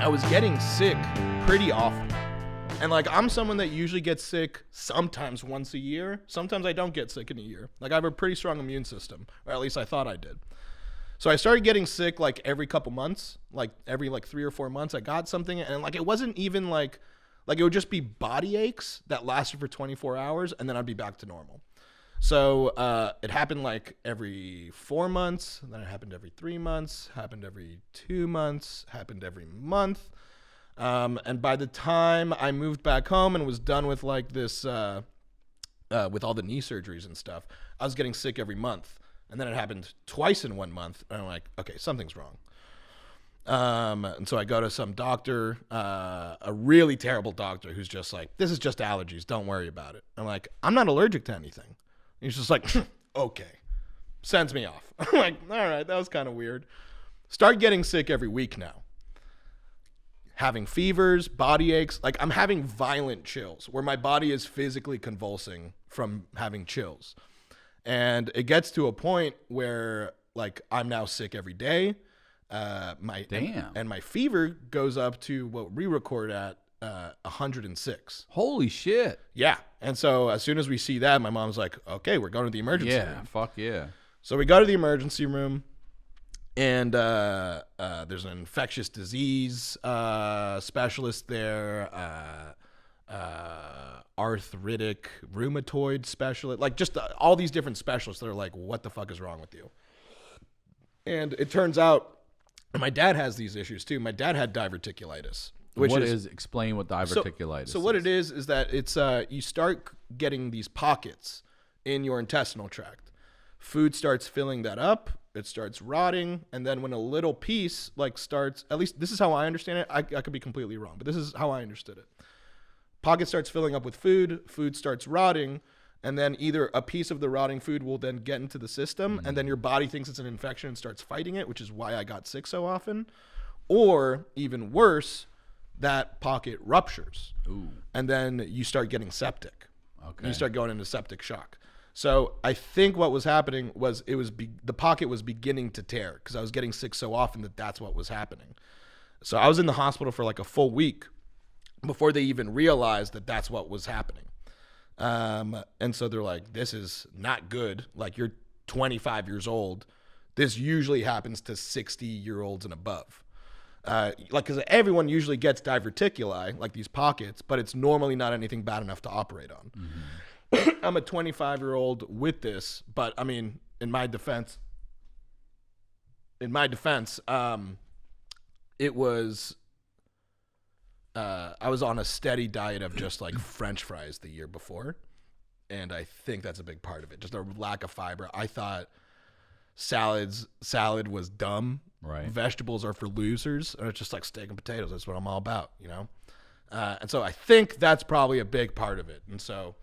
I was getting sick pretty often. And like, I'm someone that usually gets sick sometimes once a year. Sometimes I don't get sick in a year. Like, I have a pretty strong immune system, or at least I thought I did. So I started getting sick like every couple months, like every like 3 or 4 months I got something. And like, it wasn't even like it would just be body aches that lasted for 24 hours and then I'd be back to normal. So it happened like every 4 months, then it happened every 3 months, happened every 2 months, happened every month. And by the time I moved back home and was done with like this, with all the knee surgeries and stuff, I was getting sick every month. And then it happened twice in 1 month. And I'm like, okay, something's wrong. And so I go to some doctor, a really terrible doctor who's just like, this is just allergies. Don't worry about it. I'm like, I'm not allergic to anything. He's just like, okay. Sends me off. I'm like, all right, that was kind of weird. Start getting sick every week now. Having fevers, body aches. Like, I'm having violent chills where my body is physically convulsing from having chills. And it gets to a point where like I'm now sick every day. My fever goes up to what we record at 106. Holy shit. Yeah. And so as soon as we see that, my mom's like, okay, we're going to the emergency room. Yeah, fuck yeah. So we go to the emergency room, and there's an infectious disease specialist there, arthritic, rheumatoid specialist, like just all these different specialists that are like, what the fuck is wrong with you? And it turns out, and my dad has these issues too. My dad had diverticulitis. Explain what diverticulitis is. So what it is that it's you start getting these pockets in your intestinal tract. Food starts filling that up. It starts rotting, and then when a little piece like starts, at least this is how I understand it. I could be completely wrong, but this is how I understood it. Pocket starts filling up with food. Food starts rotting, and then either a piece of the rotting food will then get into the system, and then your body thinks it's an infection and starts fighting it, which is why I got sick so often. Or even worse, that pocket ruptures. Ooh. And then you start getting septic. Okay. You start going into septic shock. So I think what was happening was the pocket was beginning to tear because I was getting sick so often that's what was happening. So I was in the hospital for like a full week before they even realized that's what was happening. And so they're like, this is not good. Like, you're 25 years old. This usually happens to 60-year-olds and above. Because everyone usually gets diverticuli, like these pockets, but it's normally not anything bad enough to operate on. Mm-hmm. I'm a 25-year-old with this, but I mean, in my defense, it was, I was on a steady diet of just like French fries the year before. And I think that's a big part of it. Just a lack of fiber. I thought salad was dumb. Right. Vegetables are for losers. And it's just like steak and potatoes. That's what I'm all about, you know? And so I think that's probably a big part of it. And so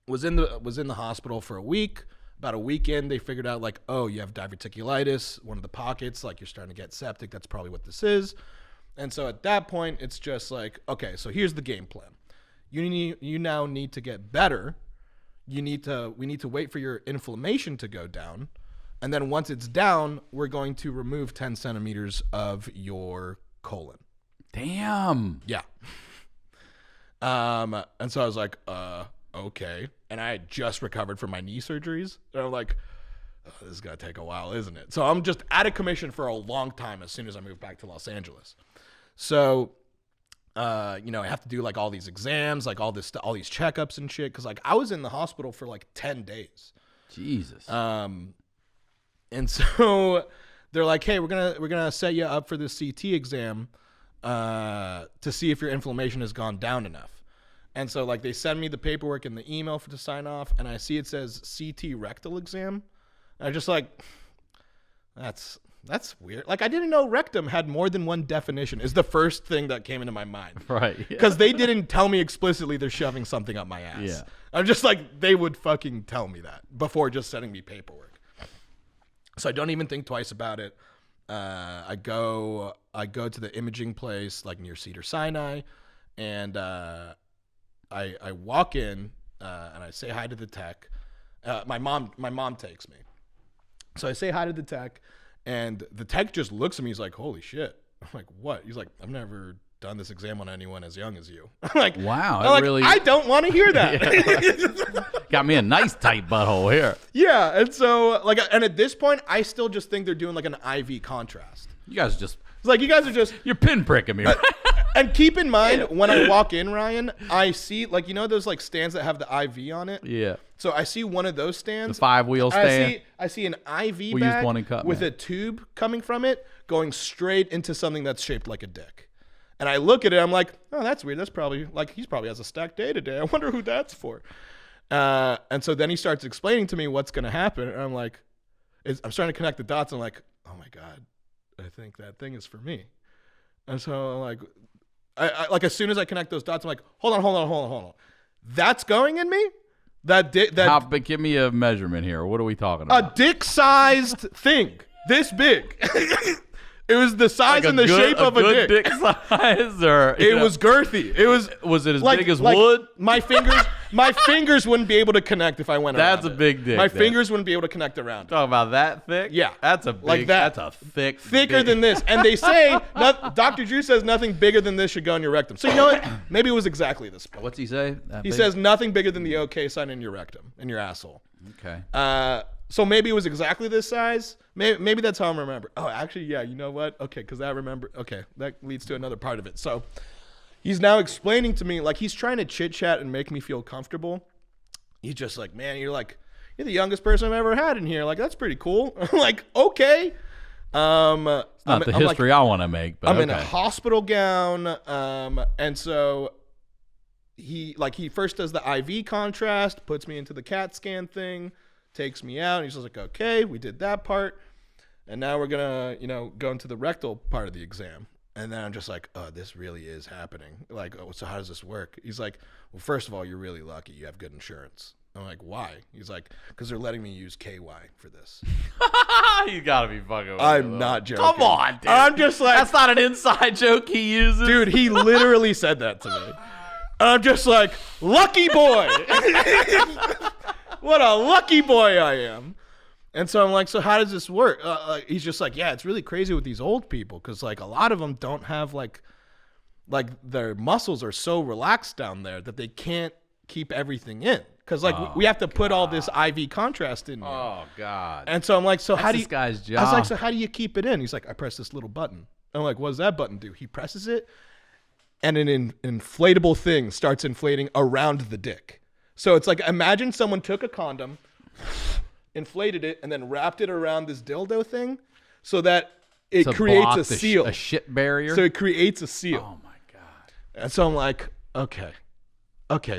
was in the hospital for a week. About a week in, they figured out like, oh, you have diverticulitis, one of the pockets, like you're starting to get septic. That's probably what this is. And so at that point, it's just like, okay, so here's the game plan. You now need to get better. We need to wait for your inflammation to go down. And then once it's down, we're going to remove 10 centimeters of your colon. Damn. Yeah. And so I was like, okay. And I had just recovered from my knee surgeries. And I'm like, oh, this is going to take a while, isn't it? So I'm just out of commission for a long time as soon as I moved back to Los Angeles. So, I have to do like all these exams, like all these checkups and shit. Cause like I was in the hospital for like 10 days. Jesus. And so they're like, hey, we're going to set you up for this CT exam, to see if your inflammation has gone down enough. And so like they send me the paperwork and the email to sign off. And I see it says CT Rectal Exam. And I'm just like, that's weird. Like, I didn't know rectum had more than one definition is the first thing that came into my mind. Right. Because they didn't tell me explicitly they're shoving something up my ass. Yeah. I'm just like, they would fucking tell me that before just sending me paperwork. So I don't even think twice about it. I go to the imaging place like near Cedars-Sinai, and I walk in and I say hi to the tech. My mom takes me. So I say hi to the tech, and the tech just looks at me. He's like, holy shit. I'm like, what? He's like, I've never done this exam on anyone as young as you. I'm like, wow, I'm like, really I don't want to hear that. got me a nice tight butthole here. Yeah, and so like, and at this point, I still just think they're doing like an IV contrast. You guys just It's like you guys are just. you're pinpricking me. Right? And keep in mind, when I walk in, Ryan, I see like those like stands that have the IV on it. Yeah. So I see one of those stands. The 5-wheel stand. I see an IV We bag used one in Cut, with man. a tube coming from it going straight into something that's shaped like a dick. And I look at it, I'm like, oh, that's weird. That's probably like he probably has a stacked day today. I wonder who that's for. And so then he starts explaining to me what's going to happen, and I'm like, I'm starting to connect the dots. I'm like, oh my god, I think that thing is for me. And so I'm like, I like as soon as I connect those dots, I'm like, hold on. That's going in me? That Give me a measurement here. What are we talking about? a dick-sized thing, this big. It was the size and the shape of a dick. Size, or It was girthy. It was. Was it as like, big as like wood? My fingers wouldn't be able to connect if I went around. That's a big dick. My then. fingers wouldn't be able to connect around. Talking about that thick? Yeah. That's a big. Like that. That's a thick. Thicker dick. than this. And they say, Dr. Drew says nothing bigger than this should go in your rectum. So you know what? Maybe it was exactly this. What's he say? He says nothing bigger than the OK sign in your rectum, in your asshole. Okay. So maybe it was exactly this size. Maybe that's how I'm remembering. Oh, actually, yeah. You know what? Okay, because Okay, that leads to another part of it. So he's now explaining to me, like he's trying to chit chat and make me feel comfortable. He's just like, man, you're the youngest person I've ever had in here. Like that's pretty cool. I'm like, okay. Not the history I want to make, but I'm in a hospital gown. And so he first does the IV contrast, puts me into the CAT scan thing, takes me out, and he's just like, okay, we did that part, and now we're gonna, go into the rectal part of the exam. And then I'm just like, oh, this really is happening. Like, oh, so how does this work? He's like, well, first of all, you're really lucky. You have good insurance. I'm like, why? He's like, because they're letting me use KY for this. You gotta be fucking with I'm me, not joking. Come on, dude. I'm just like, that's not an inside joke he uses. dude, he literally said that to me. I'm just like, lucky boy. What a lucky boy I am. And so I'm like, so how does this work? He's just like, yeah, it's really crazy with these old people because like a lot of them don't have like their muscles are so relaxed down there that they can't keep everything in because like we have to put all this IV contrast in. Oh God. And so I'm like, so how do you? This guy's job. I was like, so how do you keep it in? He's like, I press this little button. I'm like, what does that button do? He presses it, and an inflatable thing starts inflating around the dick. So it's like, imagine someone took a condom, inflated it, and then wrapped it around this dildo thing so that it creates a seal. A shit barrier? So it creates a seal. Oh, my God. And so I'm like, okay,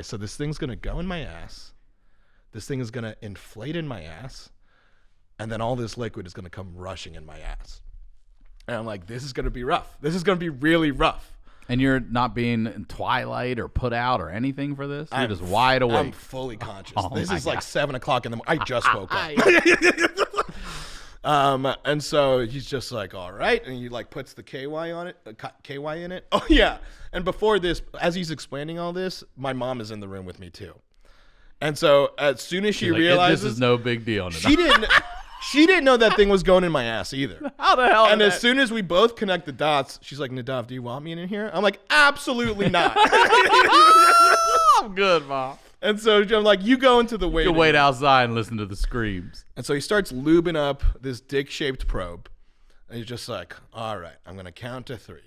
so this thing's going to go in my ass. This thing is going to inflate in my ass. And then all this liquid is going to come rushing in my ass. And I'm like, this is going to be rough. This is going to be really rough. And you're not being in twilight or put out or anything for this? You're just wide awake. I'm fully conscious. Oh this is God. like 7 o'clock in the morning. I just woke up. And so he's just like, all right. And he like puts the KY on it, KY in it. Oh yeah. And before this, as he's explaining all this, my mom is in the room with me too. And so as soon as she realizes this is no big deal. She didn't know that thing was going in my ass either. How the hell? And as soon as we both connect the dots, she's like, Nadav, do you want me in here? I'm like, absolutely not. I'm good, Mom. And so I'm like, you go into the waiting You can wait outside and listen to the screams. And so he starts lubing up this dick-shaped probe. And he's just like, all right, I'm going to count to 3.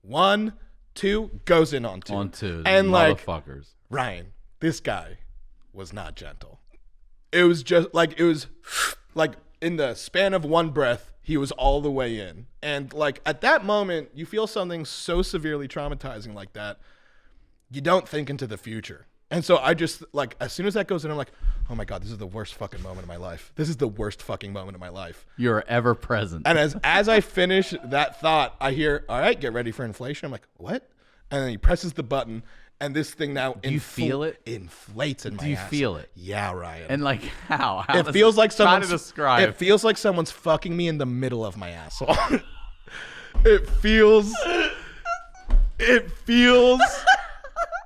1, 2, goes in on 2. On 2. And like, motherfuckers. Ryan, this guy was not gentle. It was just like, in the span of one breath, he was all the way in. And like at that moment, you feel something so severely traumatizing like that, you don't think into the future. And so I just like, as soon as that goes in, I'm like, oh my God, this is the worst fucking moment of my life. This is the worst fucking moment of my life. You're ever present. And as I finish that thought, I hear, all right, get ready for inflation. I'm like, what? And then he presses the button. And this thing now you feel it? Inflates in my ass. Do you feel it? Yeah, Ryan. And like how? It feels like someone's trying to describe. It feels like someone's fucking me in the middle of my asshole. It feels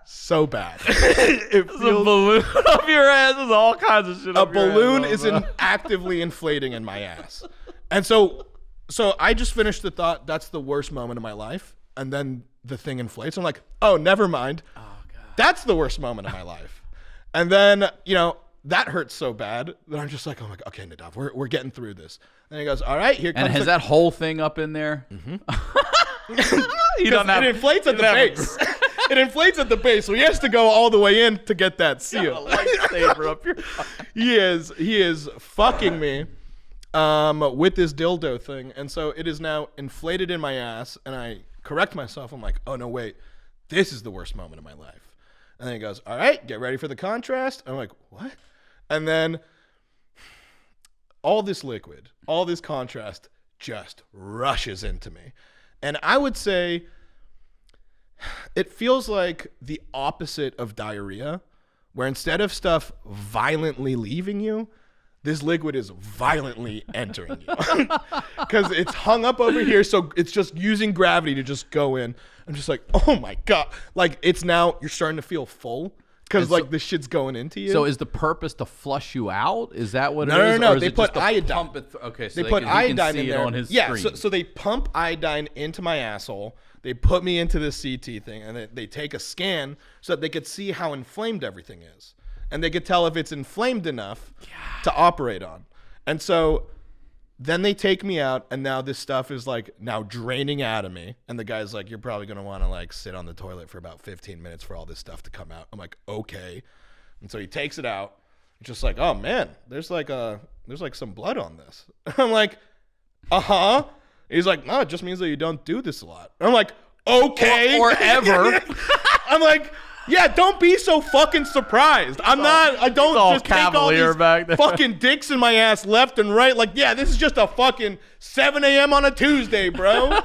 so bad. It feels a balloon up your ass. There's all kinds of shit. A balloon is actively inflating in my ass. And so So I just finished the thought, that's the worst moment of my life. And then the thing inflates. I'm like, oh, never mind. Oh, God. That's the worst moment of my life. And then, that hurts so bad that I'm just like, oh my God, okay, Nadav, we're getting through this. And he goes, all right, here comes. And has that whole thing up in there? Mm-hmm. It inflates at the base. It inflates at the base, so he has to go all the way in to get that seal. Lightsaber up your He is fucking me with this dildo thing, and so it is now inflated in my ass, and I correct myself. I'm like, oh no, wait, this is the worst moment of my life. And then he goes, all right, get ready for the contrast. I'm like, what? And then all this liquid, all this contrast just rushes into me. And I would say it feels like the opposite of diarrhea, where instead of stuff violently leaving you, this liquid is violently entering you. Because it's hung up over here, so it's just using gravity to just go in. I'm just like, oh my God. Like, it's now, you're starting to feel full. Because, like, this shit's going into you. So is the purpose to flush you out? Is that what it is? No. They put iodine. Okay, so they put iodine in there. On his screen. Screen. So they pump iodine into my asshole. They put me into this CT thing, and they take a scan so that they could see how inflamed everything is. And they could tell if it's inflamed enough to operate on. And so then they take me out, and now this stuff is like now draining out of me. And the guy's like, you're probably going to want to like sit on the toilet for about 15 minutes for all this stuff to come out. I'm like, okay. And so he takes it out. He's just like, oh man, there's like some blood on this. I'm like, uh-huh. He's like, no, it just means that you don't do this a lot. And I'm like, okay. Or ever. I'm like, yeah, don't be so fucking surprised. I don't just take all these fucking dicks in my ass left and right. Like, yeah, this is just a fucking 7 a.m. on a Tuesday, bro.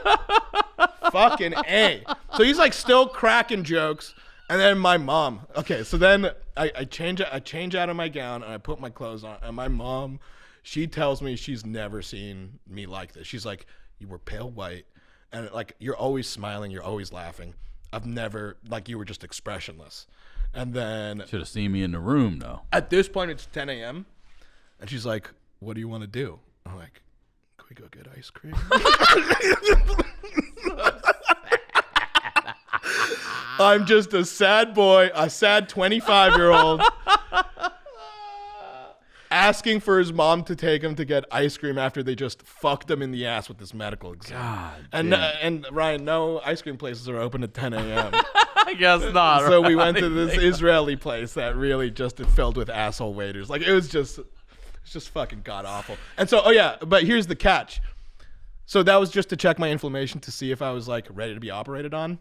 Fucking A. So he's like still cracking jokes. And then my mom. Okay, so then I change out of my gown and I put my clothes on. And my mom, she tells me she's never seen me like this. She's like, you were pale white. And like, you're always smiling. You're always laughing. I've never, like, you were just expressionless. And then should have seen me in the room, though. At this point, it's 10 a.m. And she's like, what do you want to do? I'm like, can we go get ice cream? I'm just a sad boy, a sad 25-year-old asking for his mom to take him to get ice cream after they just fucked him in the ass with this medical exam. God, and Ryan, no ice cream places are open at 10 a.m. I guess not. So we went to this Israeli place that really just filled with asshole waiters. Like, it's just fucking god awful. And so, oh yeah, but here's the catch. So that was just to check my inflammation to see if I was like ready to be operated on.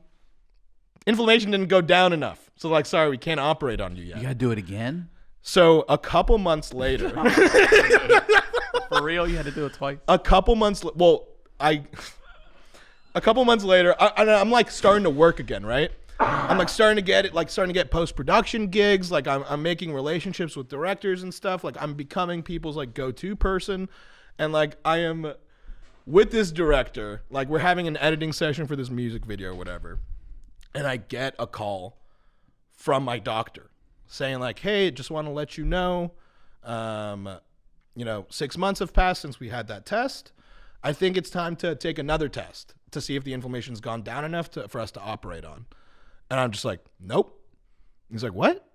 Inflammation didn't go down enough. So like, sorry, we can't operate on you yet. You gotta do it again? So a couple months later. For real? You had to do it twice? A couple months later, I'm like starting to work again, right? I'm like starting to get post-production gigs. Like I'm making relationships with directors and stuff. Like I'm becoming people's like go-to person. And like I am with this director, like we're having an editing session for this music video or whatever. And I get a call from my doctor saying like, hey, just want to let you know, 6 months have passed since we had that test. I think it's time to take another test to see if the inflammation's gone down enough for us to operate on. And I'm just like, nope. He's like, what?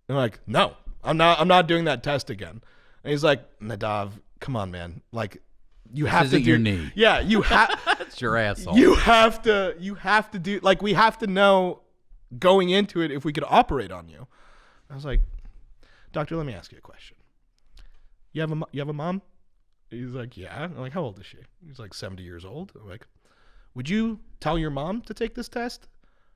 And I'm like, no, I'm not doing that test again. And he's like, Nadav, come on, man. Like, you have to do your knee. Yeah, you have. It's your asshole. You have to do, like, we have to know going into it if we could operate on you. I was like, doctor, let me ask you a question. You have a mom? He's like, yeah. I'm like, how old is she? He's like 70 years old. I'm like, would you tell your mom to take this test?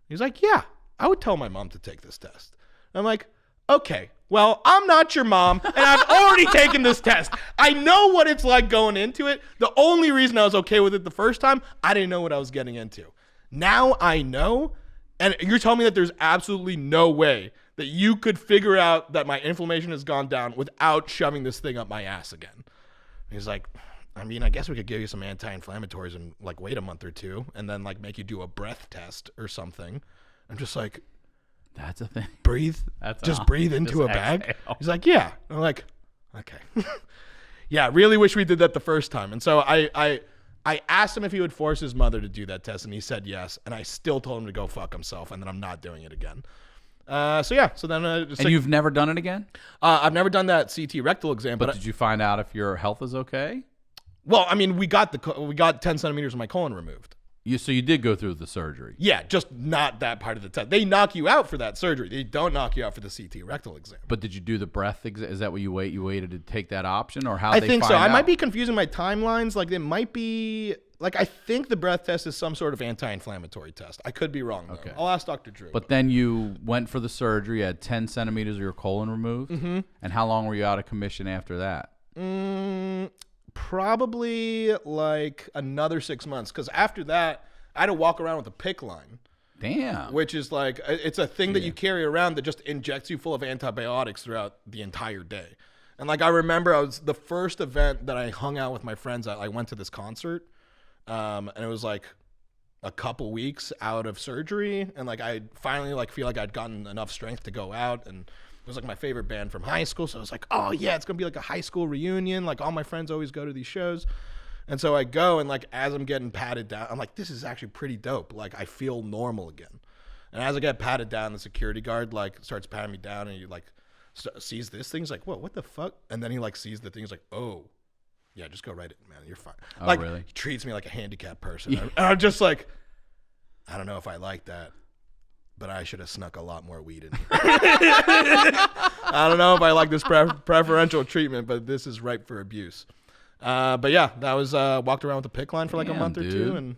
He's like, yeah, I would tell my mom to take this test. I'm like, okay, well, I'm not your mom, and I've already taken this test. I know what it's like going into it. The only reason I was okay with it the first time, I didn't know what I was getting into. Now I know, and you're telling me that there's absolutely no way that you could figure out that my inflammation has gone down without shoving this thing up my ass again. He's like, I mean, I guess we could give you some anti-inflammatories and like wait a month or two and then like make you do a breath test or something. I'm just like, that's a thing. Breathe. Just breathe into a bag. Exhale. He's like, yeah. I'm like, okay. Yeah, really wish we did that the first time. And so I I asked him if he would force his mother to do that test, and he said yes. And I still told him to go fuck himself, and then I'm not doing it again. So then, and you've never done it again? I've never done that CT rectal exam. But did you find out if your health is okay? Well, I mean, we got 10 centimeters of my colon removed. So you did go through the surgery? Yeah, just not that part of the test. They knock you out for that surgery. They don't knock you out for the CT rectal exam. But did you do the breath exam? Is that what you waited to take that option, or how? I think so. I might be confusing my timelines. Like it might be like I think the breath test is some sort of anti-inflammatory test. I could be wrong though. Okay. I'll ask Dr. Drew. But then you went for the surgery, had 10 centimeters of your colon removed. Mm-hmm. And how long were you out of commission after that? Probably like another 6 months, because after that I had to walk around with a PICC line. Damn. Which is like, it's a thing that you carry around that just injects you full of antibiotics throughout the entire day. And like I remember the first event that I hung out with my friends at, I went to this concert, and it was like a couple weeks out of surgery, and like I finally like feel like I'd gotten enough strength to go out, and it was like my favorite band from high school, so I was like, oh yeah, it's gonna be like a high school reunion. Like all my friends always go to these shows. And so I go, and like as I'm getting patted down, I'm like, this is actually pretty dope. Like I feel normal again. And as I get patted down, the security guard like starts patting me down, and he like sees this thing. He's like, whoa, what the fuck? And then he like sees the thing. He's like, oh, yeah, just go right in, man. You're fine. Oh, like, really? He treats me like a handicapped person. Yeah. And I'm just like, I don't know if I like that, but I should have snuck a lot more weed in here. I don't know if I like this preferential treatment, but this is ripe for abuse. But yeah, that was walked around with a PICC line for like a month or two, and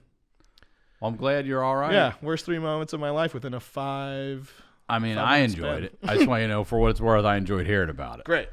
well, I'm glad you're all right. Yeah, worst 3 moments of my life within a 5. I mean, I enjoyed it. I just want you to know, for what it's worth, I enjoyed hearing about it. Great.